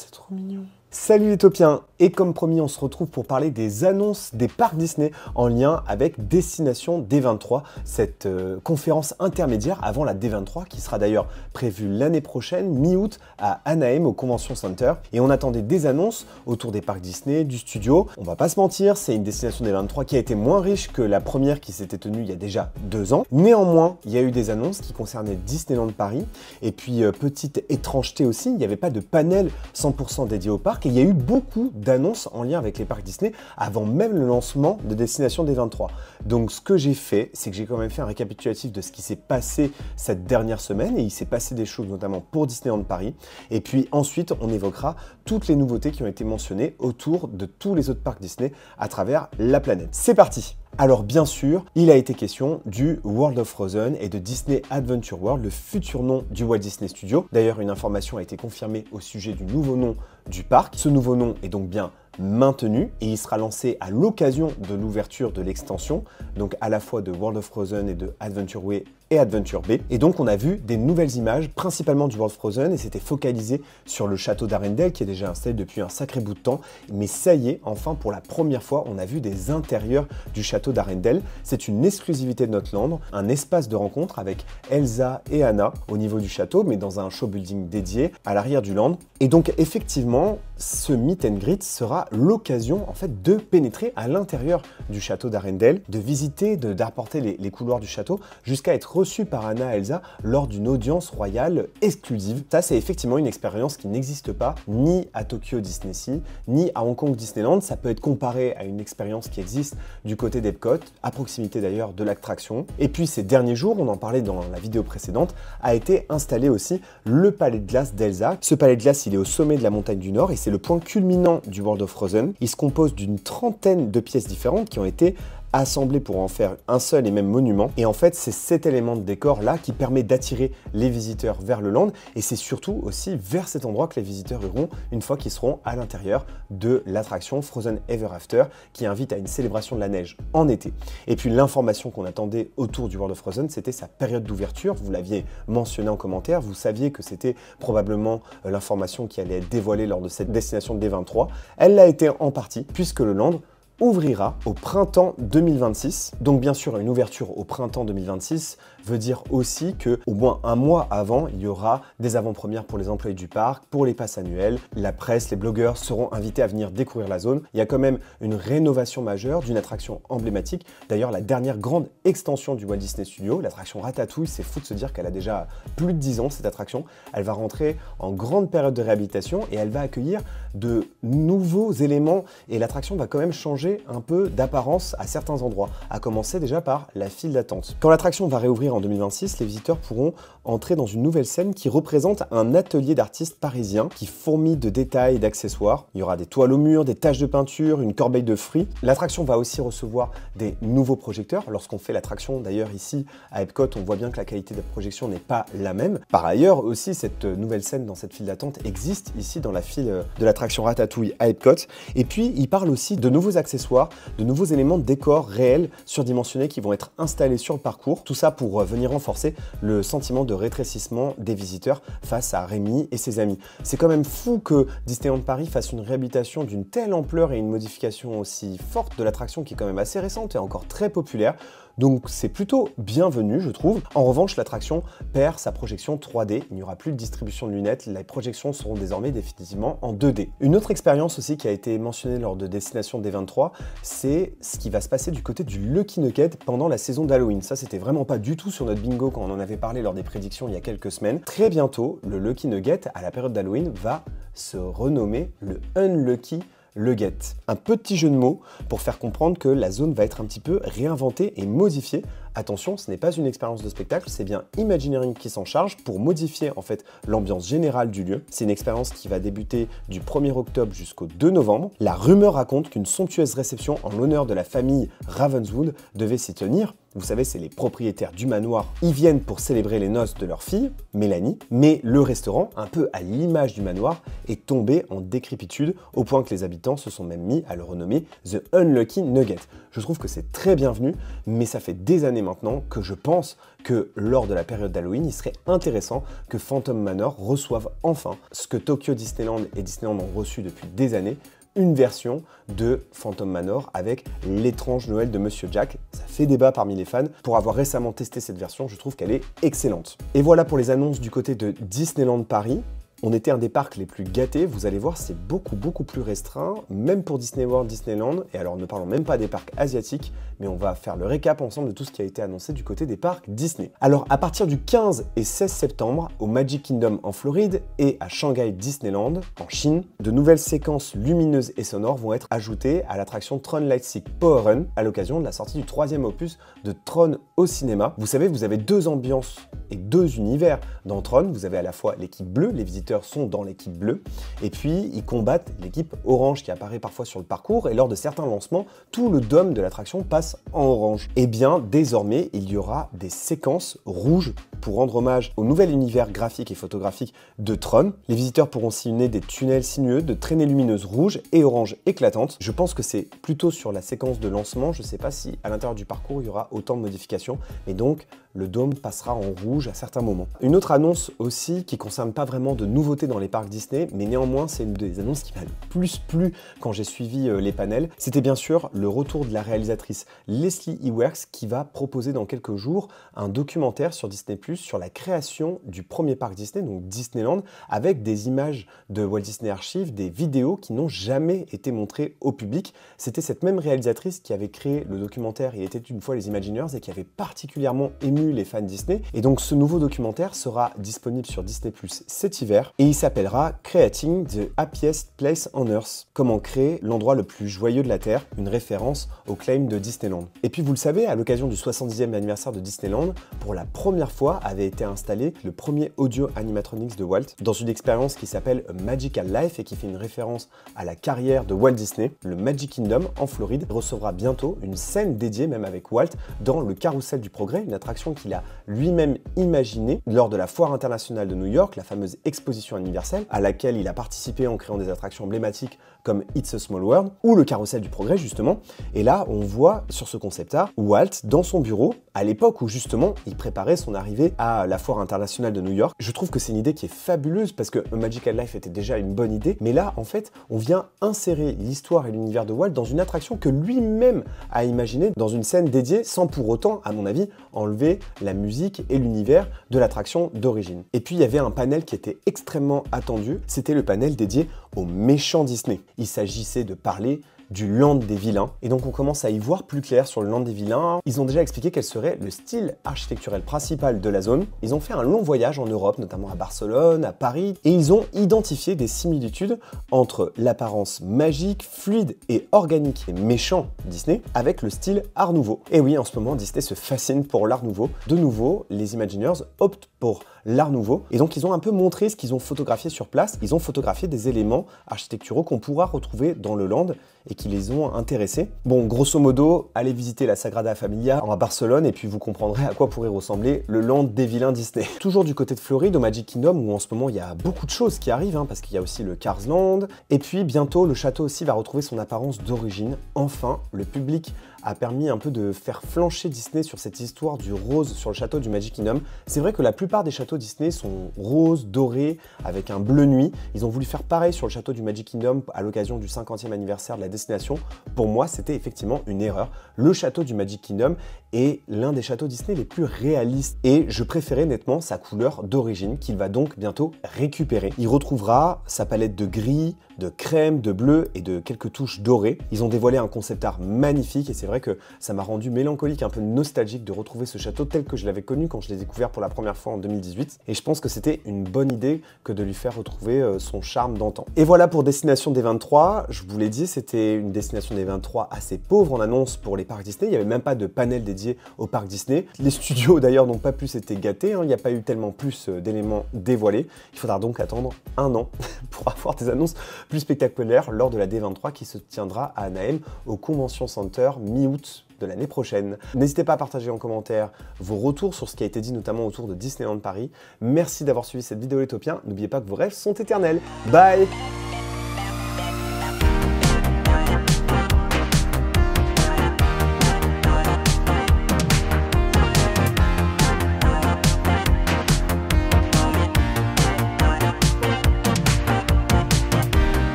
c'est trop mignon. Salut les topiens, et comme promis, on se retrouve pour parler des annonces des parcs Disney en lien avec Destination D23, cette conférence intermédiaire avant la D23 qui sera d'ailleurs prévue l'année prochaine, mi-août, à Anaheim au Convention Center. Et on attendait des annonces autour des parcs Disney, du studio. On va pas se mentir, c'est une Destination D23 qui a été moins riche que la première qui s'était tenue il y a déjà 2 ans. Néanmoins, il y a eu des annonces qui concernaient Disneyland Paris. Et puis, petite étrangeté aussi, il n'y avait pas de panel 100% dédié au parc. Et il y a eu beaucoup d'annonces en lien avec les parcs Disney avant même le lancement de Destination D23. Donc ce que j'ai fait, c'est que j'ai quand même fait un récapitulatif de ce qui s'est passé cette dernière semaine, et il s'est passé des choses notamment pour Disneyland Paris. Et puis ensuite, on évoquera toutes les nouveautés qui ont été mentionnées autour de tous les autres parcs Disney à travers la planète. C'est parti! Alors bien sûr, il a été question du World of Frozen et de Disney Adventure World, le futur nom du Walt Disney Studio. D'ailleurs, une information a été confirmée au sujet du nouveau nom du parc. Ce nouveau nom est donc bien maintenu et il sera lancé à l'occasion de l'ouverture de l'extension, donc à la fois de World of Frozen et de Adventure Way et Adventure Bay. Et donc on a vu des nouvelles images, principalement du World of Frozen, et c'était focalisé sur le château d'Arendelle qui est déjà installé depuis un sacré bout de temps. Mais ça y est, enfin pour la première fois, on a vu des intérieurs du château d'Arendelle. C'est une exclusivité de notre land, un espace de rencontre avec Elsa et Anna au niveau du château, mais dans un show building dédié à l'arrière du land. Et donc effectivement, ce meet and greet sera l'occasion en fait de pénétrer à l'intérieur du château d'Arendelle, de visiter, d'apporter les couloirs du château jusqu'à être reçu par Anna et Elsa lors d'une audience royale exclusive. Ça, c'est effectivement une expérience qui n'existe pas ni à Tokyo DisneySea, ni à Hong Kong Disneyland. Ça peut être comparé à une expérience qui existe du côté d'Epcot, à proximité d'ailleurs de l'attraction. Et puis ces derniers jours, on en parlait dans la vidéo précédente, a été installé aussi le palais de glace d'Elsa. Ce palais de glace, il est au sommet de la montagne du Nord et c'est le point culminant du World of Frozen. Il se compose d'une trentaine de pièces différentes qui ont été assemblés pour en faire un seul et même monument. Et en fait, c'est cet élément de décor là qui permet d'attirer les visiteurs vers le land, et c'est surtout aussi vers cet endroit que les visiteurs iront une fois qu'ils seront à l'intérieur de l'attraction Frozen Ever After, qui invite à une célébration de la neige en été. Et puis l'information qu'on attendait autour du World of Frozen, c'était sa période d'ouverture. Vous l'aviez mentionné en commentaire, vous saviez que c'était probablement l'information qui allait être dévoilée lors de cette destination de D23. Elle l'a été en partie, puisque le land ouvrira au printemps 2026. Donc bien sûr, une ouverture au printemps 2026 veut dire aussi que au moins un mois avant, il y aura des avant-premières pour les employés du parc, pour les passes annuelles. La presse, les blogueurs seront invités à venir découvrir la zone. Il y a quand même une rénovation majeure d'une attraction emblématique. D'ailleurs, la dernière grande extension du Walt Disney Studio, l'attraction Ratatouille, c'est fou de se dire qu'elle a déjà plus de 10 ans, cette attraction. Elle va rentrer en grande période de réhabilitation et elle va accueillir de nouveaux éléments, et l'attraction va quand même changer un peu d'apparence à certains endroits, à commencer déjà par la file d'attente. Quand l'attraction va réouvrir en 2026, les visiteurs pourront entrer dans une nouvelle scène qui représente un atelier d'artistes parisiens qui fourmille de détails et d'accessoires. Il y aura des toiles au mur, des taches de peinture, une corbeille de fruits. L'attraction va aussi recevoir des nouveaux projecteurs. Lorsqu'on fait l'attraction, d'ailleurs ici à Epcot, on voit bien que la qualité de projection n'est pas la même. Par ailleurs aussi, cette nouvelle scène dans cette file d'attente existe ici dans la file de l'attraction Ratatouille à Epcot. Et puis, il parle aussi de nouveaux accessoires, de nouveaux éléments de décor réels surdimensionnés qui vont être installés sur le parcours. Tout ça pour venir renforcer le sentiment de rétrécissement des visiteurs face à Rémi et ses amis. C'est quand même fou que Disneyland Paris fasse une réhabilitation d'une telle ampleur et une modification aussi forte de l'attraction qui est quand même assez récente et encore très populaire. Donc c'est plutôt bienvenu, je trouve. En revanche, l'attraction perd sa projection 3D. Il n'y aura plus de distribution de lunettes. Les projections seront désormais définitivement en 2D. Une autre expérience aussi qui a été mentionnée lors de Destination D23, c'est ce qui va se passer du côté du Lucky Nugget pendant la saison d'Halloween. Ça, c'était vraiment pas du tout sur notre bingo quand on en avait parlé lors des prédictions il y a quelques semaines. Très bientôt, le Lucky Nugget, à la période d'Halloween, va se renommer le Unlucky Nugget. Un petit jeu de mots pour faire comprendre que la zone va être un petit peu réinventée et modifiée. Attention, ce n'est pas une expérience de spectacle, c'est bien Imagineering qui s'en charge pour modifier en fait l'ambiance générale du lieu. C'est une expérience qui va débuter du 1er octobre jusqu'au 2 novembre. La rumeur raconte qu'une somptueuse réception en l'honneur de la famille Ravenswood devait s'y tenir. Vous savez, c'est les propriétaires du manoir. Ils viennent pour célébrer les noces de leur fille, Mélanie, mais le restaurant, un peu à l'image du manoir, est tombé en décrépitude au point que les habitants se sont même mis à le renommer The Unlucky Nugget. Je trouve que c'est très bienvenu, mais ça fait des années années maintenant que je pense que lors de la période d'Halloween, il serait intéressant que Phantom Manor reçoive enfin ce que Tokyo Disneyland et Disneyland ont reçu depuis des années, une version de Phantom Manor avec l'étrange Noël de Monsieur Jack. Ça fait débat parmi les fans. Pour avoir récemment testé cette version, je trouve qu'elle est excellente. Et voilà pour les annonces du côté de Disneyland Paris. On était un des parcs les plus gâtés, vous allez voir, c'est beaucoup plus restreint, même pour Disney World, Disneyland, et alors ne parlons même pas des parcs asiatiques, mais on va faire le récap ensemble de tout ce qui a été annoncé du côté des parcs Disney. Alors à partir du 15 et 16 septembre, au Magic Kingdom en Floride et à Shanghai Disneyland en Chine, de nouvelles séquences lumineuses et sonores vont être ajoutées à l'attraction Tron Lightstick Power Run à l'occasion de la sortie du 3e opus de Tron au cinéma. Vous savez, vous avez deux ambiances et deux univers dans Tron. Vous avez à la fois l'équipe bleue, les visiteurs sont dans l'équipe bleue, et puis ils combattent l'équipe orange qui apparaît parfois sur le parcours, et lors de certains lancements, tout le dôme de l'attraction passe en orange. Et bien, désormais, il y aura des séquences rouges pour rendre hommage au nouvel univers graphique et photographique de Tron. Les visiteurs pourront sillonner des tunnels sinueux, de traînées lumineuses rouges et oranges éclatantes. Je pense que c'est plutôt sur la séquence de lancement, je ne sais pas si à l'intérieur du parcours il y aura autant de modifications, et donc le dôme passera en rouge à certains moments. Une autre annonce aussi qui ne concerne pas vraiment de nouveautés dans les parcs Disney, mais néanmoins c'est une des annonces qui m'a le plus plu quand j'ai suivi les panels, c'était bien sûr le retour de la réalisatrice Leslie Iwerks qui va proposer dans quelques jours un documentaire sur Disney+, sur la création du premier parc Disney, donc Disneyland, avec des images de Walt Disney Archive, des vidéos qui n'ont jamais été montrées au public. C'était cette même réalisatrice qui avait créé le documentaire Il était une fois les Imagineers et qui avait particulièrement ému les fans Disney. Et donc ce nouveau documentaire sera disponible sur Disney+ cet hiver et il s'appellera Creating the Happiest Place on Earth. Comment créer l'endroit le plus joyeux de la Terre, une référence au claim de Disneyland. Et puis vous le savez, à l'occasion du 70e anniversaire de Disneyland, pour la première fois avait été installé le premier audio animatronics de Walt dans une expérience qui s'appelle Magical Life et qui fait une référence à la carrière de Walt Disney. Le Magic Kingdom en Floride recevra bientôt une scène dédiée même avec Walt dans le Carrousel du Progrès, une attraction qu'il a lui-même imaginée lors de la Foire internationale de New York, la fameuse exposition universelle à laquelle il a participé en créant des attractions emblématiques comme It's a Small World ou le Carrousel du Progrès justement. Et là, on voit sur ce concept art Walt dans son bureau à l'époque où justement il préparait son arrivée à la Foire internationale de New York. Je trouve que c'est une idée qui est fabuleuse parce que A Magical Life était déjà une bonne idée, mais là en fait on vient insérer l'histoire et l'univers de Walt dans une attraction que lui-même a imaginée dans une scène dédiée sans pour autant, à mon avis, enlever la musique et l'univers de l'attraction d'origine. Et puis il y avait un panel qui était extrêmement attendu, c'était le panel dédié aux méchants Disney. Il s'agissait de parler du Land des Vilains. Et donc on commence à y voir plus clair sur le Land des Vilains. Ils ont déjà expliqué quel serait le style architecturel principal de la zone. Ils ont fait un long voyage en Europe, notamment à Barcelone, à Paris, et ils ont identifié des similitudes entre l'apparence magique, fluide et organique des méchants Disney avec le style Art Nouveau. Et oui, en ce moment, Disney se fascine pour l'Art Nouveau. De nouveau, les Imagineers optent pour l'Art Nouveau. Et donc ils ont un peu montré ce qu'ils ont photographié sur place. Ils ont photographié des éléments architecturaux qu'on pourra retrouver dans le land et qui les ont intéressés. Bon, grosso modo, allez visiter la Sagrada Familia à Barcelone et puis vous comprendrez à quoi pourrait ressembler le land des vilains Disney. Toujours du côté de Floride, au Magic Kingdom, où en ce moment il y a beaucoup de choses qui arrivent, parce qu'il y a aussi le Cars Land. Et puis bientôt, le château aussi va retrouver son apparence d'origine. Enfin, le public a permis un peu de faire flancher Disney sur cette histoire du rose sur le château du Magic Kingdom. C'est vrai que la plupart des châteaux Disney sont roses, dorés, avec un bleu nuit. Ils ont voulu faire pareil sur le château du Magic Kingdom à l'occasion du 50e anniversaire de la destination. Pour moi, c'était effectivement une erreur. Le château du Magic Kingdom est l'un des châteaux Disney les plus réalistes et je préférais nettement sa couleur d'origine qu'il va donc bientôt récupérer. Il retrouvera sa palette de gris, de crème, de bleu et de quelques touches dorées. Ils ont dévoilé un concept art magnifique et c'est vrai que ça m'a rendu mélancolique, un peu nostalgique de retrouver ce château tel que je l'avais connu quand je l'ai découvert pour la première fois en 2018. Et je pense que c'était une bonne idée que de lui faire retrouver son charme d'antan. Et voilà pour Destination D23. Je vous l'ai dit, c'était une Destination D23 assez pauvre en annonce pour les parcs Disney. Il n'y avait même pas de panel dédié aux parcs Disney. Les studios d'ailleurs n'ont pas plus été gâtés. Il n'y a pas eu tellement plus d'éléments dévoilés. Il faudra donc attendre un an pour avoir des annonces plus spectaculaires lors de la D23 qui se tiendra à Anaheim au Convention Center mi-août de l'année prochaine. N'hésitez pas à partager en commentaire vos retours sur ce qui a été dit notamment autour de Disneyland Paris. Merci d'avoir suivi cette vidéo les Topiens. N'oubliez pas que vos rêves sont éternels. Bye!